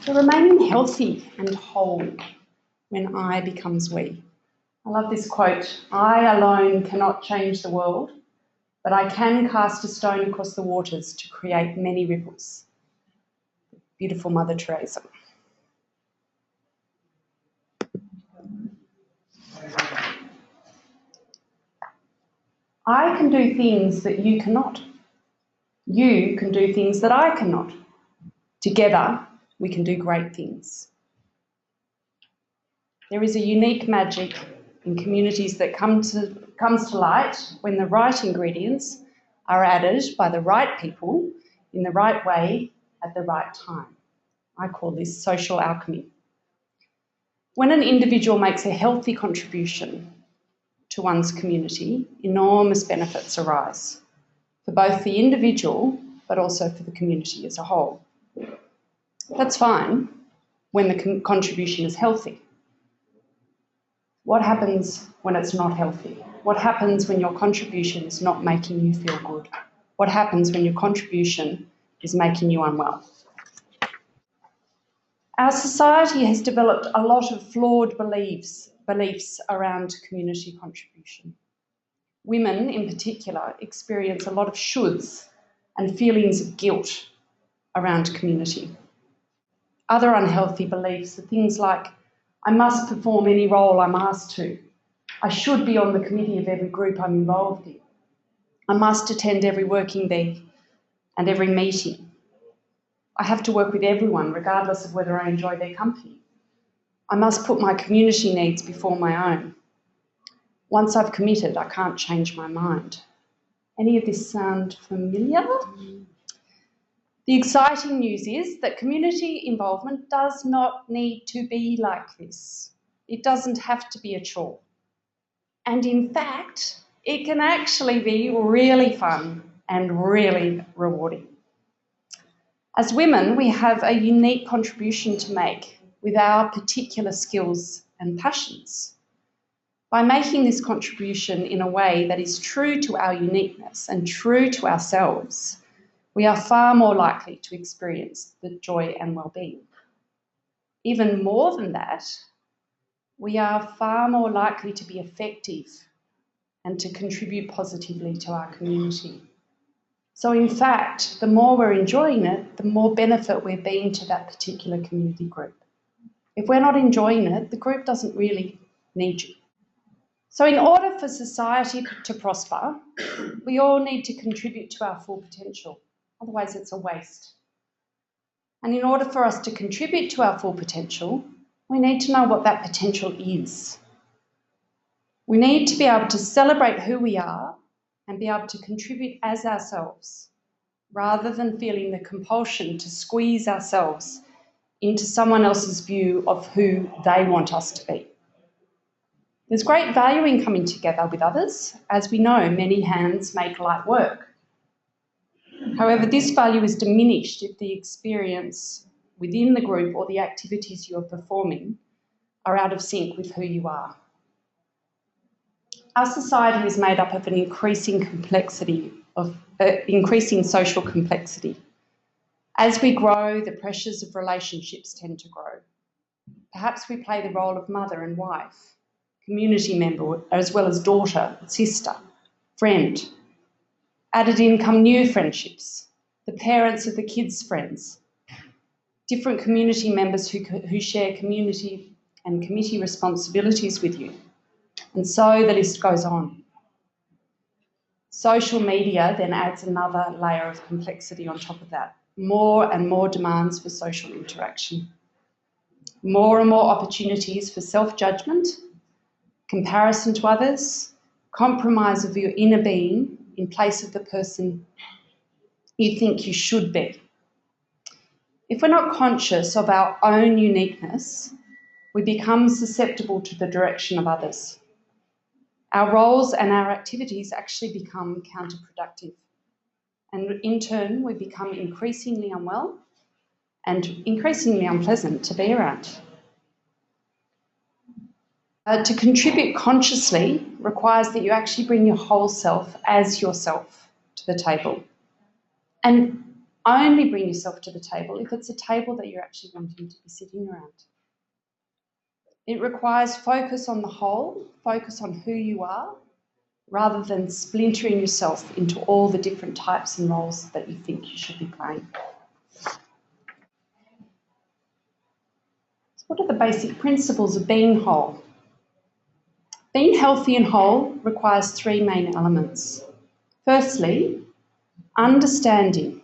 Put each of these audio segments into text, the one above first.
to remaining healthy and whole when I becomes we. I love this quote, "I alone cannot change the world, but I can cast a stone across the waters to create many ripples." Beautiful Mother Teresa. I can do things that you cannot. You can do things that I cannot. Together, we can do great things. There is a unique magic in communities that comes to light when the right ingredients are added by the right people in the right way at the right time. I call this social alchemy. When an individual makes a healthy contribution to one's community, enormous benefits arise for both the individual but also for the community as a whole. That's fine when the contribution is healthy. What happens when it's not healthy? What happens when your contribution is not making you feel good? What happens when your contribution is making you unwell? Our society has developed a lot of flawed beliefs around community contribution. Women, in particular, experience a lot of shoulds and feelings of guilt around community. Other unhealthy beliefs are things like, I must perform any role I'm asked to. I should be on the committee of every group I'm involved in. I must attend every working bee and every meeting. I have to work with everyone, regardless of whether I enjoy their company. I must put my community needs before my own. Once I've committed, I can't change my mind. Any of this sound familiar? The exciting news is that community involvement does not need to be like this. It doesn't have to be a chore. And in fact, it can actually be really fun and really rewarding. As women, we have a unique contribution to make with our particular skills and passions. By making this contribution in a way that is true to our uniqueness and true to ourselves, we are far more likely to experience the joy and well-being. Even more than that, we are far more likely to be effective and to contribute positively to our community. So in fact, the more we're enjoying it, the more benefit we're being to that particular community group. If we're not enjoying it, the group doesn't really need you. So in order for society to prosper, we all need to contribute to our full potential. Otherwise, it's a waste. And in order for us to contribute to our full potential, we need to know what that potential is. We need to be able to celebrate who we are and be able to contribute as ourselves, rather than feeling the compulsion to squeeze ourselves into someone else's view of who they want us to be. There's great value in coming together with others. As we know, many hands make light work. However, this value is diminished if the experience within the group or the activities you're performing are out of sync with who you are. Our society is made up of an increasing social complexity. As we grow, the pressures of relationships tend to grow. Perhaps we play the role of mother and wife, community member, as well as daughter, sister, friend. Added in come new friendships, the parents of the kids' friends, different community members who share community and committee responsibilities with you. And so the list goes on. Social media then adds another layer of complexity on top of that. More and more demands for social interaction. More and more opportunities for self-judgment, comparison to others, compromise of your inner being in place of the person you think you should be. If we're not conscious of our own uniqueness, we become susceptible to the direction of others. Our roles and our activities actually become counterproductive. And in turn, we become increasingly unwell and increasingly unpleasant to be around. To contribute consciously requires that you actually bring your whole self as yourself to the table. And Only bring yourself to the table if it's a table that you're actually wanting to be sitting around. It requires focus on the whole, focus on who you are, rather than splintering yourself into all the different types and roles that you think you should be playing. So what are the basic principles of being whole? Being healthy and whole requires three main elements. Firstly, understanding.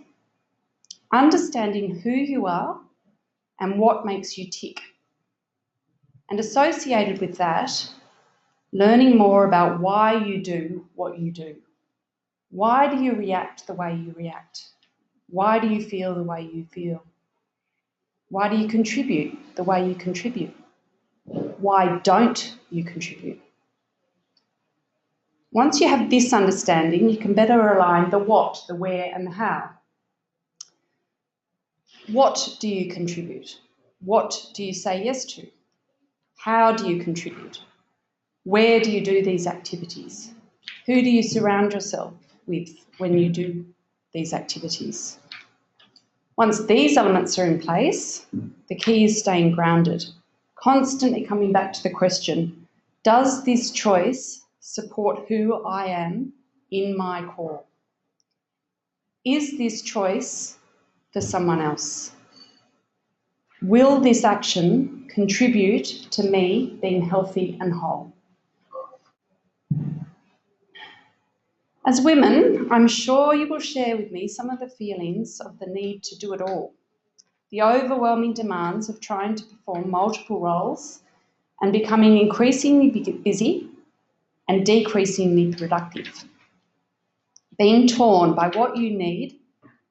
Understanding who you are and what makes you tick. And associated with that, learning more about why you do what you do. Why do you react the way you react? Why do you feel the way you feel? Why do you contribute the way you contribute? Why don't you contribute? Once you have this understanding, you can better align the what, the where, and the how. What do you contribute? What do you say yes to? How do you contribute? Where do you do these activities? Who do you surround yourself with when you do these activities? Once these elements are in place, the key is staying grounded, constantly coming back to the question, does this choice support who I am in my core? Is this choice for someone else? Will this action contribute to me being healthy and whole? As women, I'm sure you will share with me some of the feelings of the need to do it all, the overwhelming demands of trying to perform multiple roles and becoming increasingly busy and decreasingly productive. Being torn by what you need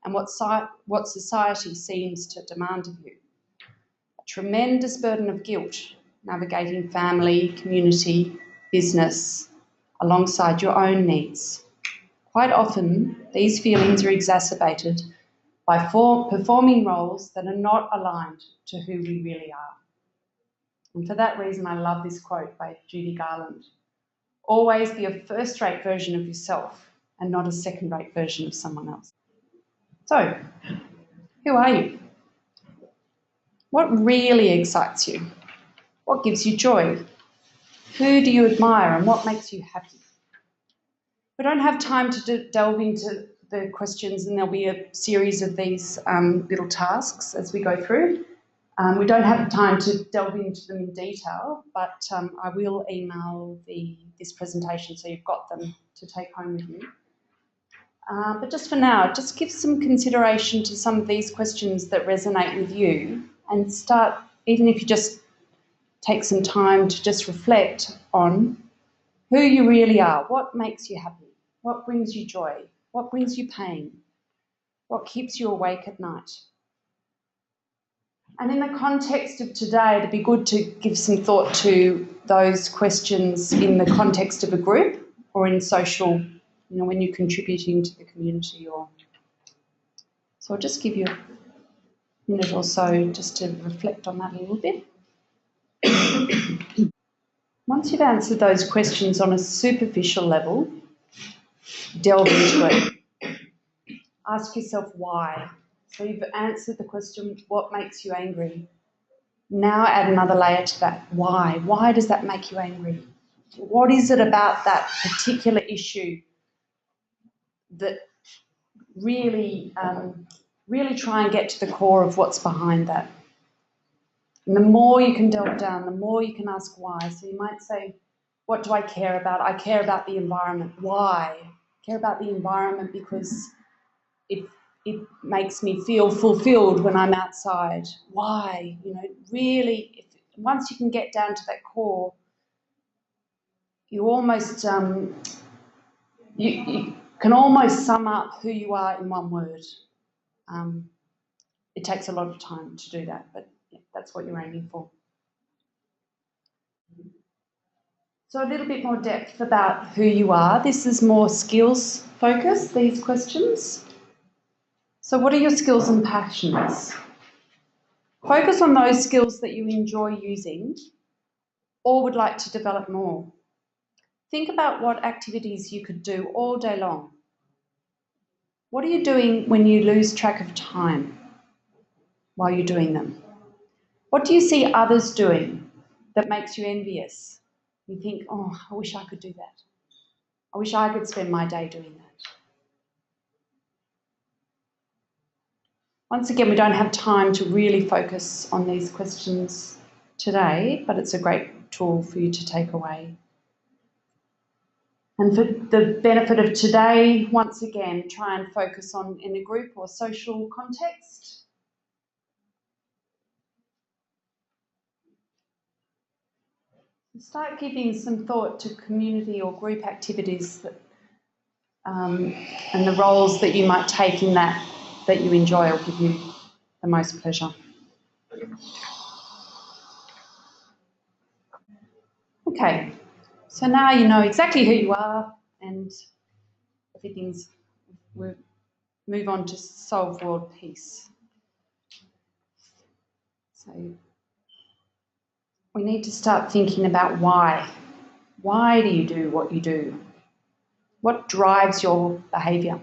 and what society seems to demand of you. A tremendous burden of guilt navigating family, community, business, alongside your own needs. Quite often, these feelings are exacerbated by performing roles that are not aligned to who we really are. And for that reason, I love this quote by Judy Garland. Always be a first-rate version of yourself and not a second-rate version of someone else. So, who are you? What really excites you? What gives you joy? Who do you admire and what makes you happy? We don't have time to delve into the questions, and there'll be a series of these little tasks as we go through. We don't have time to delve into them in detail, but I will email this presentation so you've got them to take home with you. But just for now, just give some consideration to some of these questions that resonate with you and start, even if you just take some time to just reflect on who you really are, what makes you happy, what brings you joy, what brings you pain, what keeps you awake at night. And in the context of today, it'd be good to give some thought to those questions in the context of a group or in social, when you're contributing to the community. So I'll just give you a minute or so just to reflect on that a little bit. Once you've answered those questions on a superficial level, delve into it. Ask yourself why. So you've answered the question, what makes you angry? Now add another layer to that. Why? Why does that make you angry? What is it about that particular issue that really try and get to the core of what's behind that? And the more you can delve down, the more you can ask why. So you might say, what do I care about? I care about the environment. Why? I care about the environment because it makes me feel fulfilled when I'm outside. Why? Really, once you can get down to that core, you almost you can almost sum up who you are in one word. It takes a lot of time to do that, but yeah, that's what you're aiming for. So a little bit more depth about who you are. This is more skills focused, these questions. So what are your skills and passions? Focus on those skills that you enjoy using or would like to develop more. Think about what activities you could do all day long. What are you doing when you lose track of time while you're doing them? What do you see others doing that makes you envious? You think, oh, I wish I could do that. I wish I could spend my day doing that. Once again, we don't have time to really focus on these questions today, but it's a great tool for you to take away. And for the benefit of today, once again, try and focus on in a group or social context. Start giving some thought to community or group activities that, and the roles that you might take in that you enjoy or give you the most pleasure. Okay, so now you know exactly who you are and we'll move on to solve world peace. So we need to start thinking about why. Why do you do what you do? What drives your behaviour?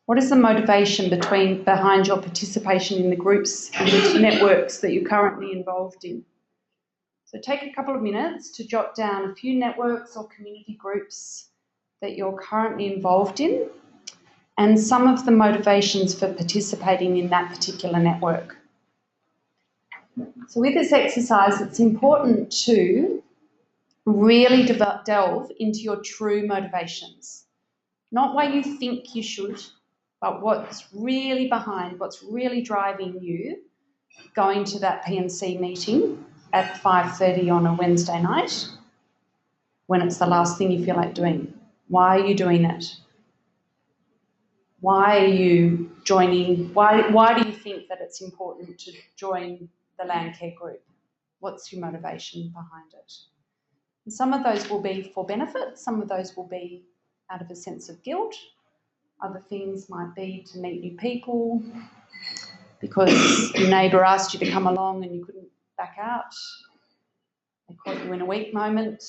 What is the motivation behind your participation in the groups and the networks that you're currently involved in? So take a couple of minutes to jot down a few networks or community groups that you're currently involved in and some of the motivations for participating in that particular network. So with this exercise, it's important to really delve into your true motivations. Not why you think you should, but what's really behind, what's really driving you going to that P&C meeting at 5:30 on a Wednesday night when it's the last thing you feel like doing. Why are you doing it? Why are you joining? Why do you think that it's important to join the land care group? What's your motivation behind it? And some of those will be for benefit, some of those will be out of a sense of guilt. Other things might be to meet new people because your neighbour asked you to come along and you couldn't back out. They caught you in a weak moment.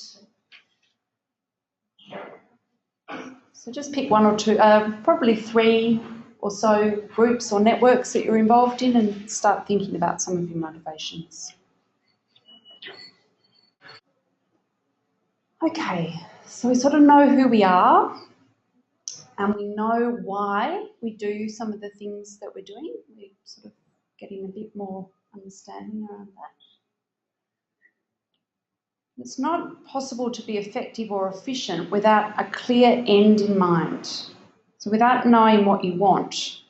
So just pick one or two, probably 3 or so groups or networks that you're involved in and start thinking about some of your motivations. Okay, so we sort of know who we are and we know why we do some of the things that we're doing. We're sort of getting a bit more understanding around that. It's not possible to be effective or efficient without a clear end in mind. So without knowing what you want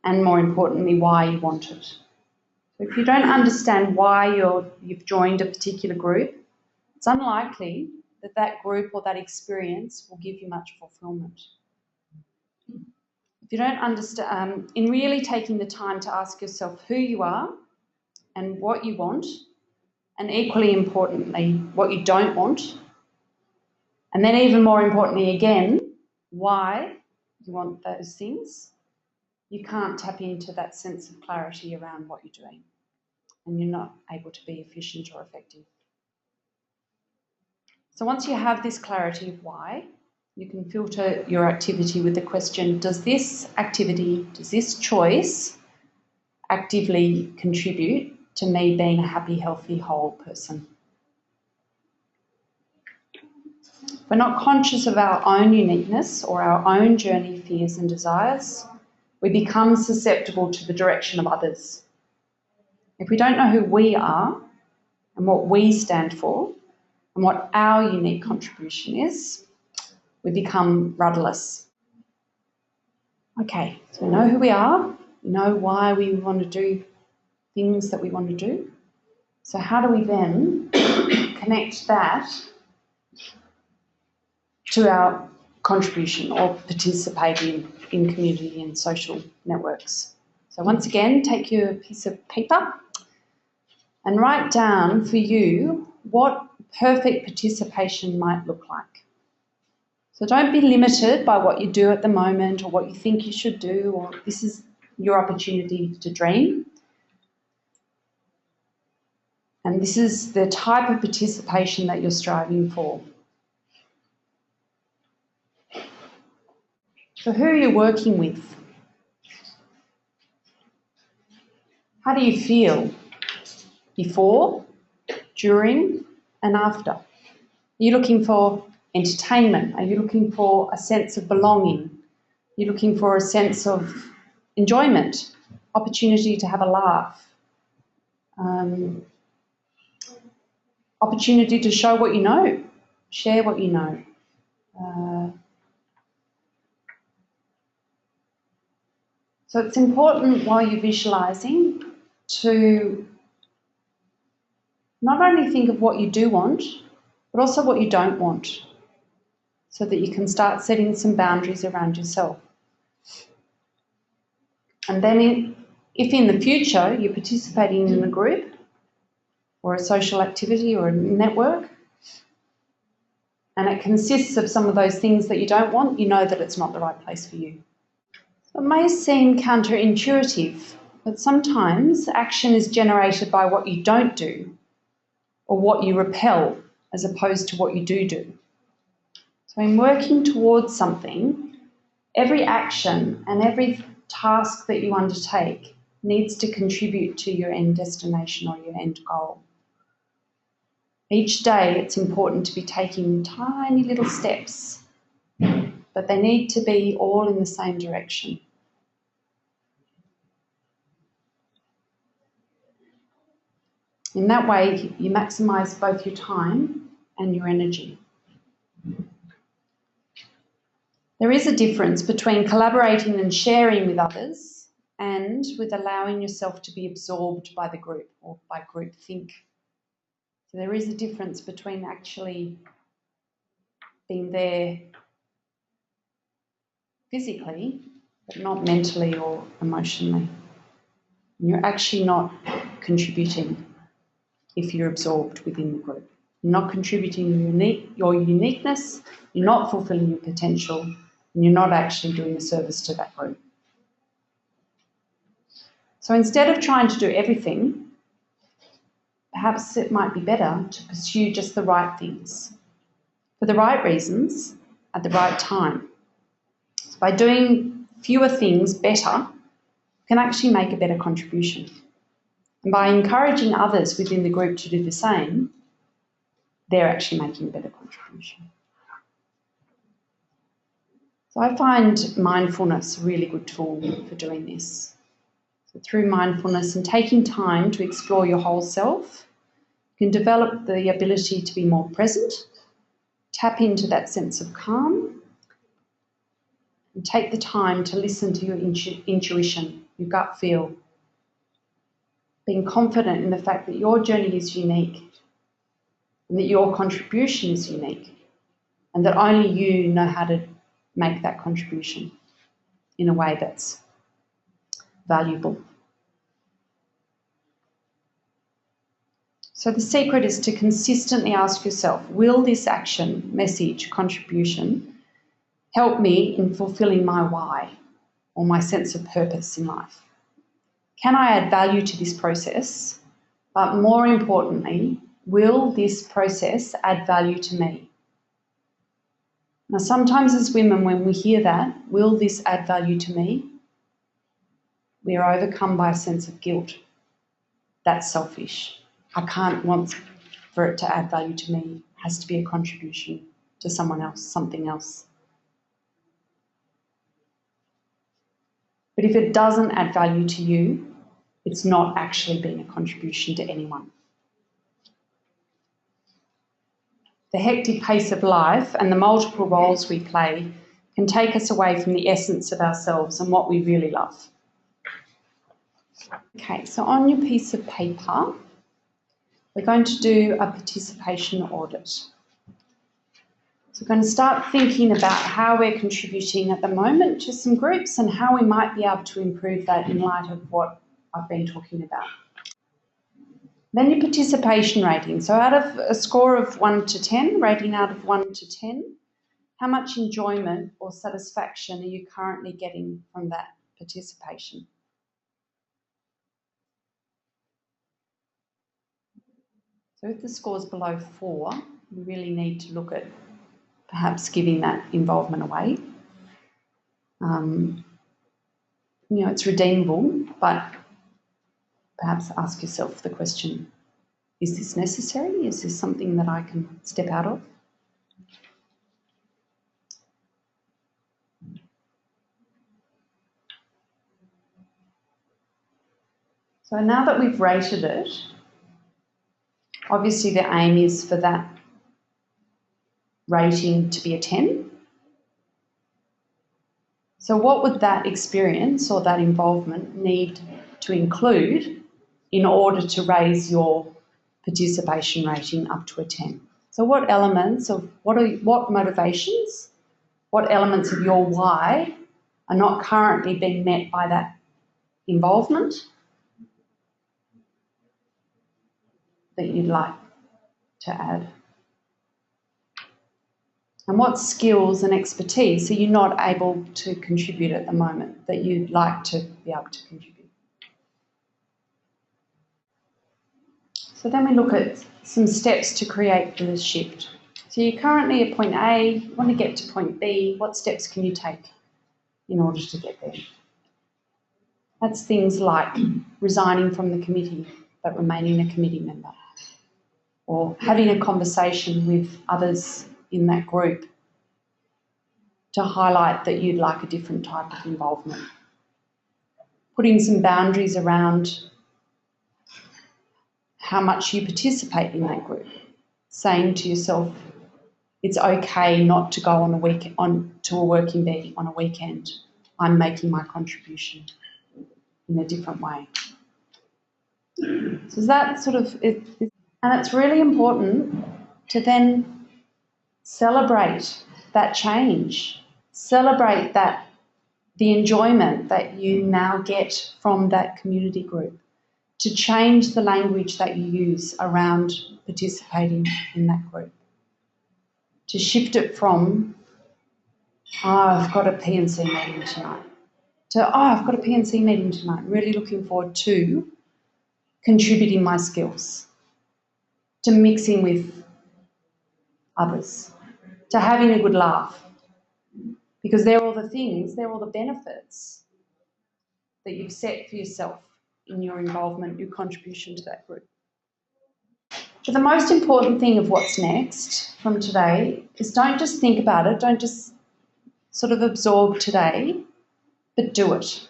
and more importantly why you want it. So if you don't understand why you've joined a particular group, it's unlikely that that group or that experience will give you much fulfillment. If you don't understand, in really taking the time to ask yourself who you are and what you want, and equally importantly, what you don't want, and then even more importantly again, why you want those things, you can't tap into that sense of clarity around what you're doing, and you're not able to be efficient or effective. So once you have this clarity of why, you can filter your activity with the question, does this activity, does this choice actively contribute to me being a happy, healthy, whole person? If we're not conscious of our own uniqueness or our own journey, fears and desires, we become susceptible to the direction of others. If we don't know who we are and what we stand for and what our unique contribution is, we become rudderless. Okay, so we know who we are, we know why we want to do things that we want to do. So how do we then connect that to our contribution or participating in community and social networks? So once again, take your piece of paper and write down for you what perfect participation might look like. So don't be limited by what you do at the moment or what you think you should do, or this is your opportunity to dream. And this is the type of participation that you're striving for. So who are you working with? How do you feel before, during, and after? Are you looking for entertainment? Are you looking for a sense of belonging? Are you looking for a sense of enjoyment, opportunity to have a laugh, opportunity to show what you know, share what you know? So it's important while you're visualising to not only think of what you do want, but also what you don't want, so that you can start setting some boundaries around yourself. And then if in the future you're participating in a group or a social activity or a network, and it consists of some of those things that you don't want, you know that it's not the right place for you. So it may seem counterintuitive, but sometimes action is generated by what you don't do or what you repel as opposed to what you do. So in working towards something, every action and every task that you undertake needs to contribute to your end destination or your end goal. Each day it's important to be taking tiny little steps, but they need to be all in the same direction. In that way, you maximise both your time and your energy. There is a difference between collaborating and sharing with others and with allowing yourself to be absorbed by the group or by groupthink. So there is a difference between actually being there physically, but not mentally or emotionally. You're actually not contributing if you're absorbed within the group. You're not contributing your uniqueness, you're not fulfilling your potential, and you're not actually doing a service to that group. So instead of trying to do everything, perhaps it might be better to pursue just the right things for the right reasons at the right time. So by doing fewer things better, you can actually make a better contribution. And by encouraging others within the group to do the same, they're actually making a better contribution. So I find mindfulness a really good tool for doing this. So through mindfulness and taking time to explore your whole self, you can develop the ability to be more present, tap into that sense of calm, and take the time to listen to your intuition, your gut feel, being confident in the fact that your journey is unique and that your contribution is unique and that only you know how to make that contribution in a way that's valuable. So the secret is to consistently ask yourself, will this action, message, contribution help me in fulfilling my why or my sense of purpose in life? Can I add value to this process? But more importantly, will this process add value to me? Now, sometimes as women, when we hear that, will this add value to me? We are overcome by a sense of guilt. That's selfish. I can't want for it to add value to me. It has to be a contribution to someone else, something else. But if it doesn't add value to you, it's not actually being a contribution to anyone. The hectic pace of life and the multiple roles we play can take us away from the essence of ourselves and what we really love. Okay, so on your piece of paper, we're going to do a participation audit. So we're going to start thinking about how we're contributing at the moment to some groups and how we might be able to improve that in light of what I've been talking about. Then your participation rating. So out of a score of 1 to 10, rating out of 1 to 10, how much enjoyment or satisfaction are you currently getting from that participation? So if the score's below 4, you really need to look at perhaps giving that involvement away. It's redeemable, but perhaps ask yourself the question, is this necessary? Is this something that I can step out of? So now that we've rated it, obviously the aim is for that rating to be a 10. So what would that experience or that involvement need to include in order to raise your participation rating up to a 10? So what elements of what motivations, what elements of your why are not currently being met by that involvement that you'd like to add? And what skills and expertise are you not able to contribute at the moment that you'd like to be able to contribute? So then we look at some steps to create the shift. So you're currently at point A, you want to get to point B. What steps can you take in order to get there? That's things like resigning from the committee but remaining a committee member, or having a conversation with others in that group to highlight that you'd like a different type of involvement. Putting some boundaries around how much you participate in that group. Saying to yourself, it's okay not to go to a working bee on a weekend. I'm making my contribution in a different way. So that sort of, and it's really important to then celebrate that change, celebrate the enjoyment that you now get from that community group, to change the language that you use around participating in that group, to shift it from, I've got a P&C meeting tonight, to, I've got a P&C meeting tonight, really looking forward to contributing my skills, to mixing with others, to having a good laugh, because they're all the things, they're all the benefits that you've set for yourself in your involvement, your contribution to that group. But the most important thing of what's next from today is don't just think about it, don't just sort of absorb today, but do it.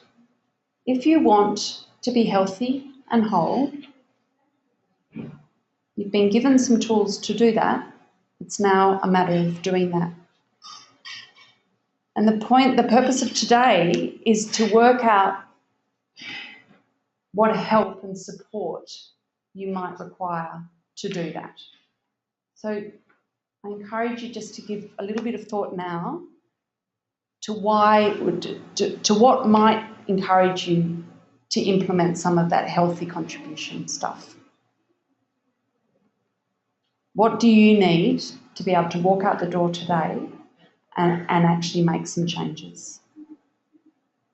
If you want to be healthy and whole, you've been given some tools to do that. It's now a matter of doing that. And the purpose of today is to work out what help and support you might require to do that. So I encourage you just to give a little bit of thought now to what might encourage you to implement some of that healthy contribution stuff. What do you need to be able to walk out the door today and actually make some changes?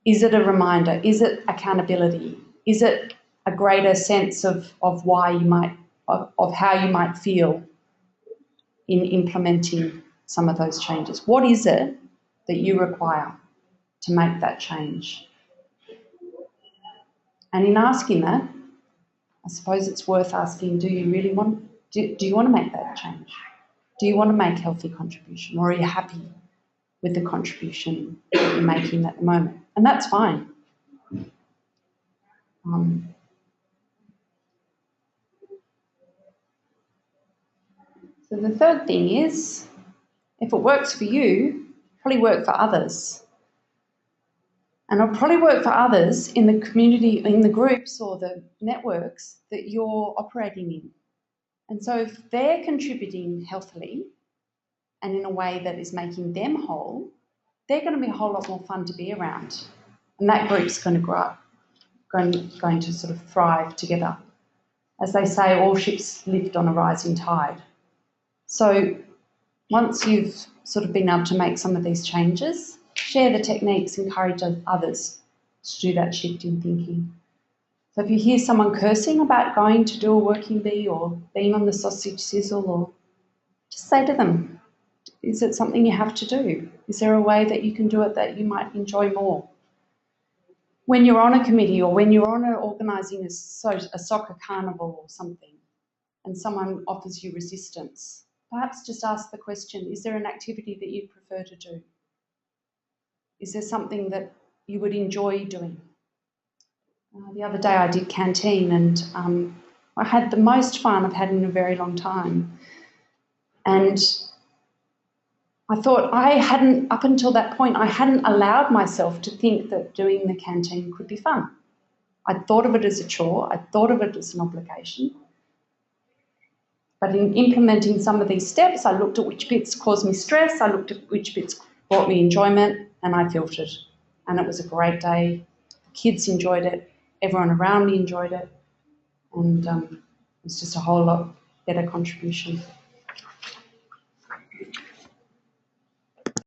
Is it a reminder? Is it accountability? Is it a greater sense of why you might, of how you might feel in implementing some of those changes? What is it that you require to make that change? And in asking that, I suppose it's worth asking, do you really want, do you want to make that change? Do you want to make healthy contribution, or are you happy with the contribution that you're making at the moment? And that's fine. So the third thing is, if it works for you, probably work for others. And it'll probably work for others in the community, in the groups or the networks that you're operating in. And so if they're contributing healthily and in a way that is making them whole, they're going to be a whole lot more fun to be around. And that group's going to grow, going to sort of thrive together. As they say, all ships lift on a rising tide. So once you've sort of been able to make some of these changes, share the techniques, encourage others to do that shift in thinking. So if you hear someone cursing about going to do a working bee or being on the sausage sizzle, or just say to them, Is it something you have to do? Is there a way that you can do it that you might enjoy more? When you're on a committee or when you're organising a soccer carnival or something and someone offers you resistance, perhaps just ask the question, is there an activity that you prefer to do? Is there something that you would enjoy doing? The other day I did canteen and I had the most fun I've had in a very long time. And I thought up until that point, I hadn't allowed myself to think that doing the canteen could be fun. I'd thought of it as a chore, I'd thought of it as an obligation. But in implementing some of these steps, I looked at which bits caused me stress, I looked at which bits brought me enjoyment, and I filtered. And it was a great day. The kids enjoyed it, everyone around me enjoyed it, and it was just a whole lot better contribution.